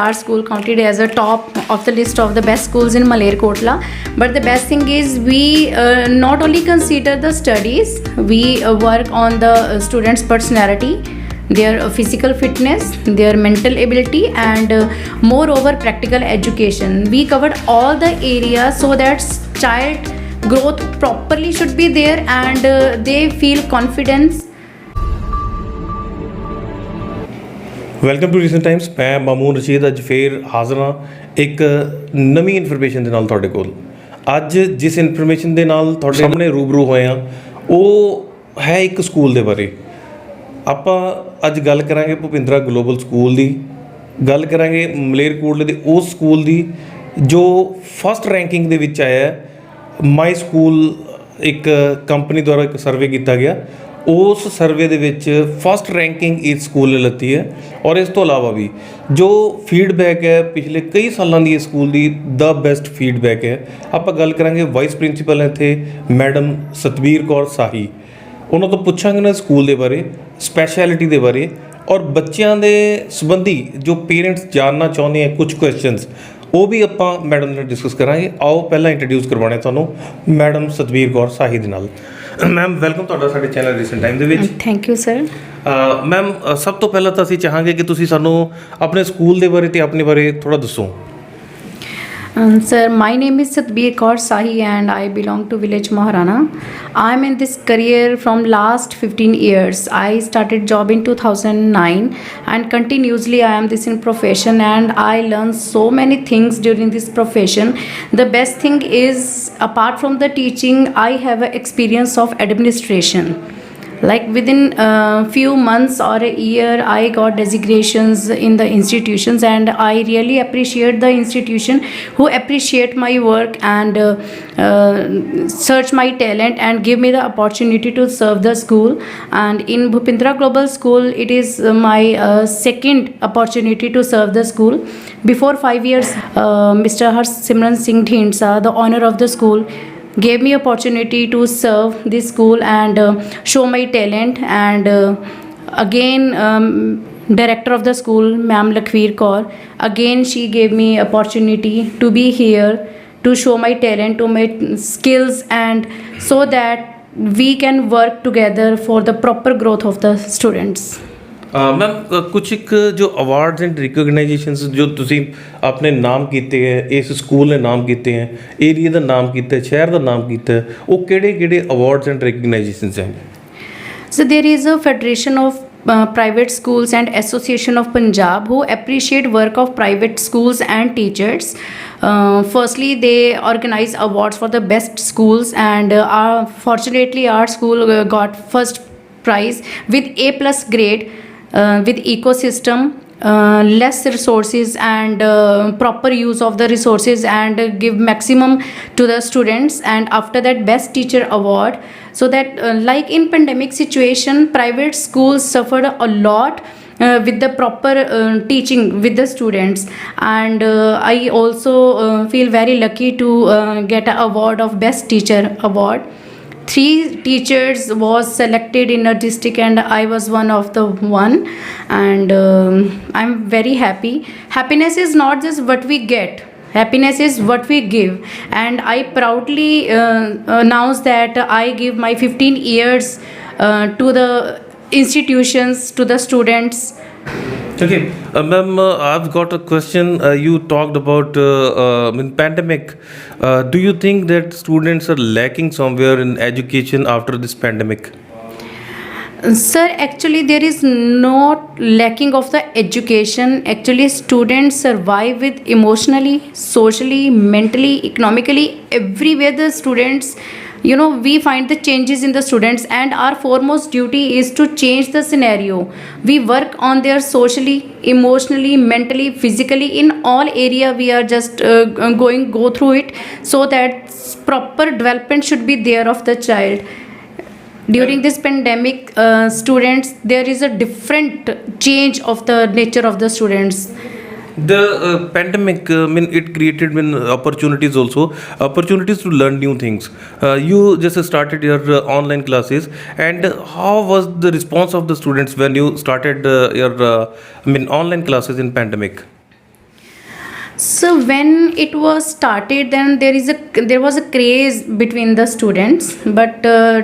our school counted as a top of the list of the best schools in Malerkotla. But the best thing is we not only consider the studies, we work on the students' personality, their physical fitness, their mental ability, and moreover practical education. We covered all the areas so that child growth properly should be there and they feel confidence. Welcome to recent times. ਮੈਂ ਮਾਮੂਨ ਰਸ਼ੀਦ ਅੱਜ ਫੇਰ ਹਾਜ਼ਰ ਹਾਂ ਇੱਕ ਨਵੀਂ information ਦੇ ਨਾਲ ਤੁਹਾਡੇ ਕੋਲ। ਅੱਜ ਜਿਸ ਇਨਫੋਰਮੇਸ਼ਨ ਦੇ ਨਾਲ ਤੁਹਾਡੇ ਸਾਹਮਣੇ ਰੂਬਰੂ ਹੋਏ ਹਾਂ ਉਹ ਹੈ ਇੱਕ ਸਕੂਲ ਦੇ ਬਾਰੇ। ਆਪਾਂ ਅੱਜ ਗੱਲ ਕਰਾਂਗੇ ਭੁਪਿੰਦਰਾ ਗਲੋਬਲ ਸਕੂਲ ਦੀ, ਗੱਲ ਕਰਾਂਗੇ ਮਲੇਰਕੋਟਲੇ ਦੇ ਉਸ ਸਕੂਲ ਦੀ ਜੋ ਫਸਟ ਰੈਂਕਿੰਗ ਦੇ ਵਿੱਚ ਆਇਆ। ਮਾਈ ਸਕੂਲ ਇੱਕ ਕੰਪਨੀ ਦੁਆਰਾ ਇੱਕ ਸਰਵੇ ਕੀਤਾ ਗਿਆ, ਉਸ ਸਰਵੇ ਦੇ ਵਿੱਚ ਫਸਟ ਰੈਂਕਿੰਗ ਇਸ ਸਕੂਲ ਨੇ ਲੱਤੀ ਹੈ। ਔਰ ਇਸ ਤੋਂ ਇਲਾਵਾ ਵੀ ਜੋ ਫੀਡਬੈਕ ਹੈ ਪਿਛਲੇ ਕਈ ਸਾਲਾਂ ਦੀ ਇਸ ਸਕੂਲ ਦੀ ਦਾ ਬੈਸਟ ਫੀਡਬੈਕ ਹੈ। ਆਪਾਂ ਗੱਲ ਕਰਾਂਗੇ ਵਾਈਸ ਪ੍ਰਿੰਸੀਪਲ ਇੱਥੇ ਮੈਡਮ ਸਤਬੀਰ ਕੌਰ ਸਾਹੀ, ਉਹਨਾਂ ਤੋਂ ਪੁੱਛਾਂਗੇ ਨਾ ਸਕੂਲ ਦੇ ਬਾਰੇ, ਸਪੈਸ਼ਲਿਟੀ ਦੇ ਬਾਰੇ ਔਰ ਬੱਚਿਆਂ ਦੇ ਸੰਬੰਧੀ ਜੋ ਪੇਰੈਂਟਸ ਜਾਣਨਾ ਚਾਹੁੰਦੇ ਆ ਕੁਝ ਕੁਐਸਚਨਸ, ਉਹ ਵੀ ਆਪਾਂ ਮੈਡਮ ਨਾਲ ਡਿਸਕਸ ਕਰਾਂਗੇ। ਆਓ ਪਹਿਲਾਂ ਇੰਟਰੋਡਿਊਸ ਕਰਵਾਉਣਾ ਤੁਹਾਨੂੰ ਮੈਡਮ ਸਤਬੀਰ ਕੌਰ ਸਾਹੀ ਦੇ ਨਾਲ। ਮੈਮ ਵੈਲਕਮ ਤੁਹਾਡਾ ਸਾਡੇ ਚੈਨਲ ਰੀਸੈਂਟ ਟਾਈਮ ਦੇ ਵਿੱਚ। Thank you sir. ਮੈਮ ਸਭ ਤੋਂ ਪਹਿਲਾਂ ਤਾਂ ਅਸੀਂ ਚਾਹਾਂਗੇ ਕਿ ਤੁਸੀਂ ਸਾਨੂੰ ਆਪਣੇ ਸਕੂਲ ਦੇ ਬਾਰੇ ਤੇ ਆਪਣੇ ਬਾਰੇ ਥੋੜ੍ਹਾ ਦੱਸੋ। Sir, my name is Satbir Kaur Sahi and I belong to village Maharana. I am in this career from last 15 years. I started job in 2009 and continuously I am this in profession and I learned so many things during this profession. The best thing is apart from the teaching, I have a experience of administration. Like within few months or a year I got designations in the institutions and I really appreciate the institution who appreciate my work and search my talent and give me the opportunity to serve the school. And in Bhupindra Global School it is my second opportunity to serve the school. Before 5 years Mr. Harsimran Singh Dhindsa, the owner of the school, gave me opportunity to serve this school and show my talent. And again director of the school ma'am Lakhveer Kaur, again she gave me opportunity to be here to show my talent, to my skills, and so that we can work together for the proper growth of the students. Ma'am ਕੁਛ ਇੱਕ ਜੋ awards and ਰਿਕੋਗਨਾਈਜੇਸ਼ਨਸ ਜੋ ਤੁਸੀਂ ਆਪਣੇ ਨਾਮ ਕੀਤੇ ਹੈ, ਇਸ ਸਕੂਲ ਨੇ ਨਾਮ ਕੀਤੇ ਹੈ, ਏਰੀਆ ਦਾ ਨਾਮ ਕੀਤਾ, ਸ਼ਹਿਰ ਦਾ ਨਾਮ ਕੀਤਾ, ਉਹ ਕਿਹੜੇ ਕਿਹੜੇ ਅਵਾਰਡਸ ਐਂਡ ਰਿਕੋਗਨਾਈਜੇਸ਼ਨਸ ਹੈ? So there is a federation of private schools and association of Punjab who appreciate work of private schools and teachers. Firstly they organize awards for the best schools and fortunately our school got first prize with A+ grade, with ecosystem, less resources and proper use of the resources and give maximum to the students. And after that best teacher award, so that like in pandemic situation private schools suffered a lot with the proper teaching with the students. And I also feel very lucky to get an award of best teacher award. 3 teachers was selected in a district and I was one of the one. And I'm very happy. Happiness is not just what we get, happiness is what we give. And I proudly announce that I give my 15 years to the institutions, to the students. Okay, ma'am, I've got a question. You talked about in pandemic. Do you think that students are lacking somewhere in education after this pandemic? Sir, actually there is not lacking of the education. Actually students survive with emotionally, socially, mentally, economically, everywhere the students, you know, we find the changes in the students and our foremost duty is to change the scenario. We work on their socially, emotionally, mentally, physically, in all area we are just go through it so that proper development should be there of the child. During this pandemic students, there is a different change of the nature of the students. The pandemic, it created opportunities also, opportunities to learn new things. You just started your online classes, and how was the response of the students when you started your online classes in pandemic? So when it was started, then there was a craze between the students. But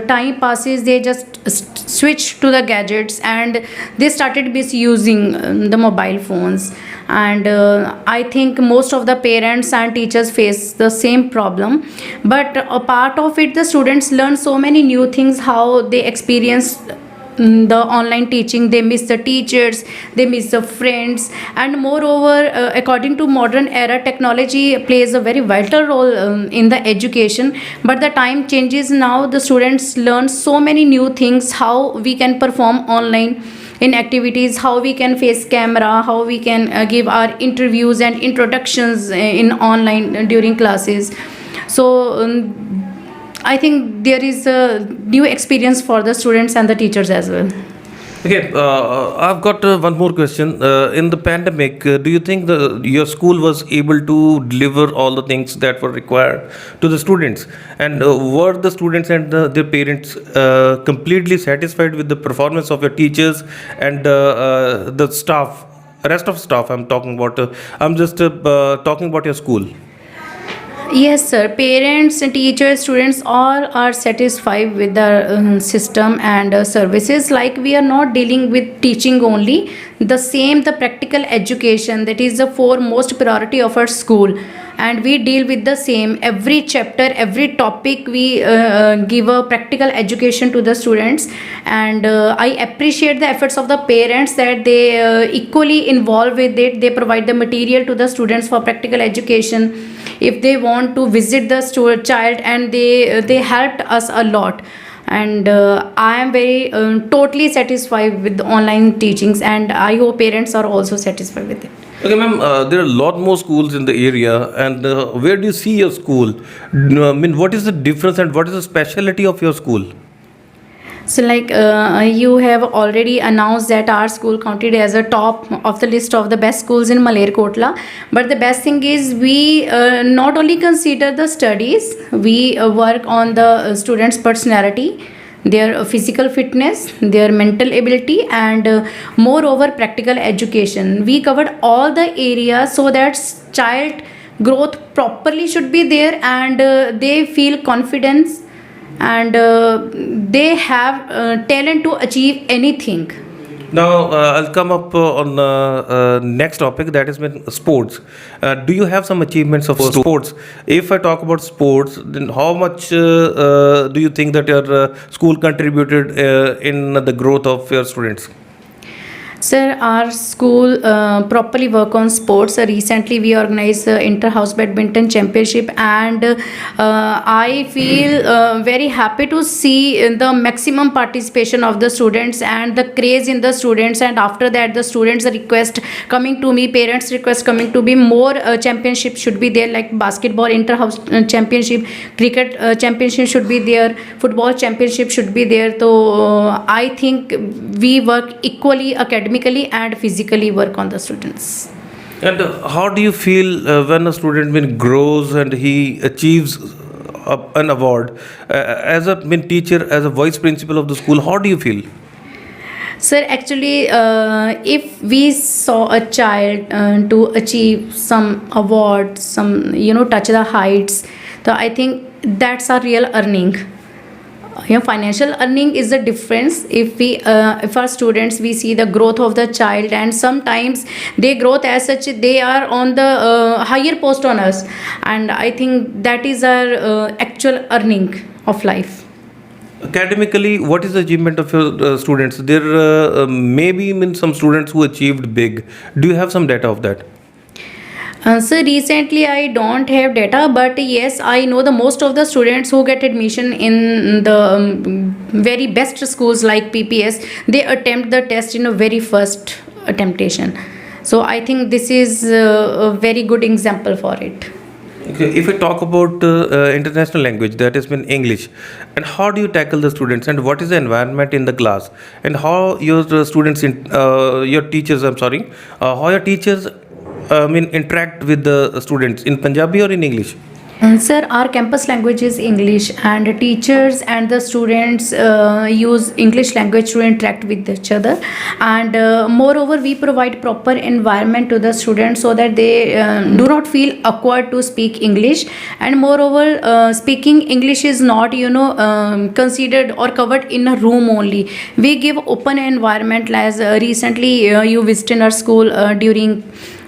time passes, they just switch to the gadgets and they started misusing the mobile phones. And I think most of the parents and teachers face the same problem. But a part of it, the students learn so many new things, how they experience the online teaching. They miss the teachers, they miss the friends, and moreover, according to modern era, technology plays a very vital role in the education. But the time changes now, the students learn so many new things, how we can perform online in activities, how we can face camera, how we can give our interviews and introductions in online during classes. So I think there is a new experience for the students and the teachers as well. Okay, I've got one more question. In the pandemic, do you think your school was able to deliver all the things that were required to the students? And were the students and their parents completely satisfied with the performance of your teachers and the staff, rest of staff? I'm talking about. I'm just talking about your school. Yes, sir. Parents, teachers, students all are satisfied with the system and services. Like, we are not dealing with teaching only. The practical education, that is the foremost priority of our school. And we deal with the same. Every chapter, every topic, we give a practical education to the students. And I appreciate the efforts of the parents that they equally involve with it. They provide the material to the students for practical education. If they want to visit the child, and they helped us a lot. And I am very totally satisfied with the online teachings, and I hope parents are also satisfied with it. Okay, ma'am, there are a lot more schools in the area, and where do you see your school? I mean, what is the difference and what is the specialty of your school? So, like, you have already announced that our school counted as a top of the list of the best schools in Malerkotla. But the best thing is, we not only consider the studies, we work on the students' personality, their physical fitness, their mental ability, and moreover, practical education. We covered all the areas so that child growth properly should be there, and they feel confidence, and they have talent to achieve anything. Now, I'll come up on next topic, that is been sports. Do you have some achievements of sports? If I talk about sports, then how much do you think that your school contributed in the growth of your students? Sir, our school properly work on sports. Recently, we organized the Inter-House Badminton Championship, and I feel very happy to see the maximum participation of the students and the craze in the students. And after that, the students request coming to me, parents request coming to me, more championships should be there, like basketball Inter-House Championship, cricket championship should be there, football championship should be there. So I think we work equally academically and physically work on the students. And how do you feel when a student grows and he achieves an award? As a teacher, as a vice principal of the school, how do you feel? Sir, actually, if we saw a child to achieve some award, some, touch the heights, so I think that's a real earning. Financial earning is the difference. If our students, we see the growth of the child, and sometimes they growth as such, they are on the higher post on us, and I think that is our actual earning of life. Academically, what is the achievement of your students? There may be some students who achieved big. Do you have some data of that? So recently I don't have data, but yes, I know the most of the students who get admission in the very best schools like PPS, they attempt the test in a very first attemptation. So I think this is a very good example for it. Okay, if we talk about international language, that has been English, and how do you tackle the students, and what is the environment in the class, and how your students, your teachers, how your teachers interact with the students in Punjabi or in English? Sir, our campus language is English, and teachers and the students use English language to interact with each other. And moreover, we provide proper environment to the students so that they do not feel awkward to speak English. And moreover, speaking English is not, considered or covered in a room only. We give open environment. As recently you visited our school during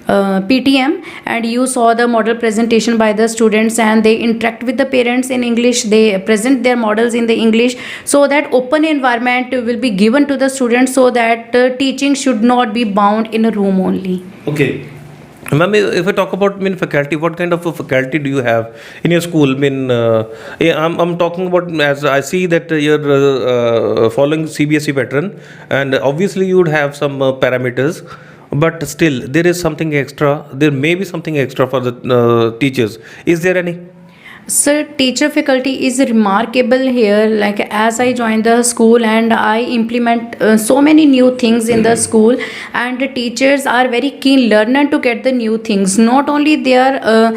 PTM, and you saw the model presentation by the students, and they interact with the parents in English, they present their models in the English, so that open environment will be given to the students, so that teaching should not be bound in a room only. Okay. Ma'am, if I talk about faculty, what kind of a faculty do you have in your school? I'm talking about, as I see that you're following CBSE pattern, and obviously you would have some parameters, but still there is something extra. There may be something extra for the teachers. Is there any? Sir, teacher faculty is remarkable here. Like, as I joined the school and I implement so many new things in the school, and the teachers are very keen learner to get the new things. Not only they are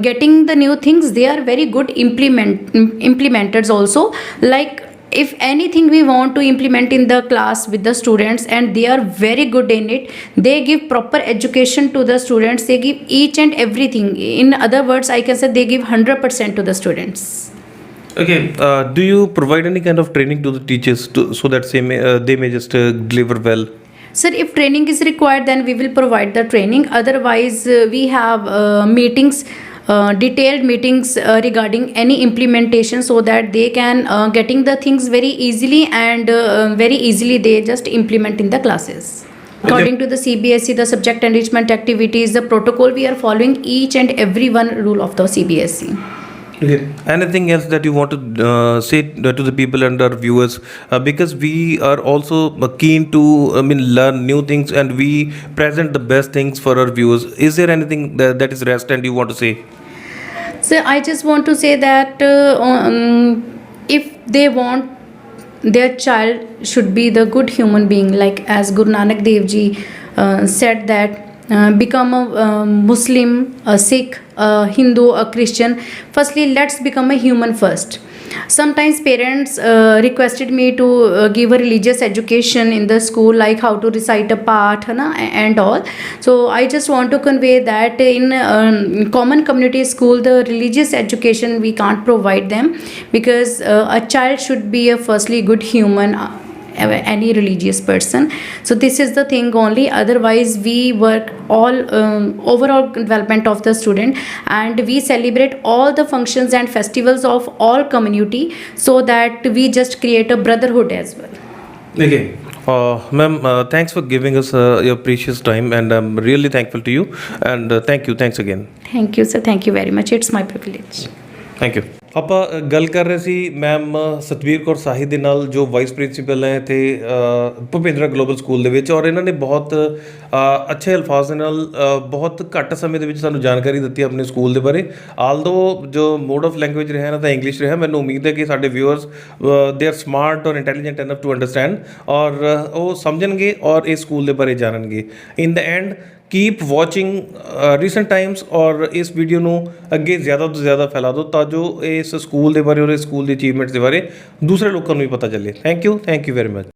getting the new things, they are very good implementers also. Like, if anything we want to implement in the class with the students, and they are very good in it, they give proper education to the students, they give each and everything. In other words, I can say they give 100% to the students. Okay. Do you provide any kind of training to the teachers so that they may just deliver well? Sir, if training is required, then we will provide the training. Otherwise, we have meetings, detailed meetings regarding any implementation, so that they can getting the things very easily, and very easily they just implement in the classes. According to the CBSE, the subject enrichment activities, the protocol, we are following each and every one rule of the CBSE. Okay. Anything else that you want to say to the people and our viewers? Because we are also keen to learn new things, and we present the best things for our viewers. Is there anything that is rest and you want to say? So I just want to say that if they want their child should be the good human being, like as Guru Nanak Dev Ji said that become a Muslim, a Sikh, a Hindu, a Christian. Firstly, let's become a human first. Sometimes parents requested me to give a religious education in the school, like how to recite a part and all. So I just want to convey that in common community school, the religious education we can't provide them, because a child should be a firstly good human, any religious person. So this is the thing only. Otherwise, we work all overall development of the student, and we celebrate all the functions and festivals of all community, so that we just create a brotherhood as well. Okay. Ma'am, thanks for giving us your precious time, and I'm really thankful to you. And thank you. Thanks again. Thank you, sir. Thank you very much. It's my privilege. Thank you. ਆਪਾਂ ਗੱਲ ਕਰ ਰਹੇ ਸੀ ma'am Satveer Kaur ਸਾਹੀ ਦੇ ਨਾਲ, ਜੋ vice principal ਹੈ ਇੱਥੇ Bhupindra global school ਦੇ ਵਿੱਚ, ਔਰ ਇਹਨਾਂ ਨੇ ਬਹੁਤ ਅੱਛੇ ਅਲਫਾਜ਼ ਦੇ ਨਾਲ ਬਹੁਤ ਘੱਟ ਸਮੇਂ ਦੇ ਵਿੱਚ ਸਾਨੂੰ ਜਾਣਕਾਰੀ ਦਿੱਤੀ ਆਪਣੇ ਸਕੂਲ ਦੇ ਬਾਰੇ। ਆਲਦੋ ਜੋ ਮੋਡ ਆਫ ਲੈਂਗੁਏਜ ਰਿਹਾ ਨਾ ਤਾਂ ਇੰਗਲਿਸ਼ ਰਿਹਾ, ਮੈਨੂੰ ਉਮੀਦ ਹੈ ਕਿ ਸਾਡੇ ਵਿਊਅਰਸ ਦੇ ਆਰ ਸਮਾਰਟ ਔਰ ਇੰਟੈਲੀਜੈਂਟ ਇਨਫ ਟੂ ਅੰਡਰਸਟੈਂਡ, ਔਰ ਉਹ ਸਮਝਣਗੇ ਔਰ ਇਸ ਸਕੂਲ ਦੇ ਬਾਰੇ ਜਾਣਨਗੇ। In the end keep watching recent times, ਔਰ ਇਸ ਵੀਡੀਓ ਨੂੰ ਅੱਗੇ ਜ਼ਿਆਦਾ ਤੋਂ ਜ਼ਿਆਦਾ ਫੈਲਾ ਦਿਓ, ਤਾਂ ਜੋ ਇਸ ਸਕੂਲ ਦੇ ਬਾਰੇ ਔਰ ਇਸ ਸਕੂਲ ਦੀ ਅਚੀਵਮੈਂਟਸ ਦੇ ਬਾਰੇ ਦੂਸਰੇ ਲੋਕਾਂ ਨੂੰ ਵੀ ਪਤਾ ਚੱਲੇ। Thank you very much.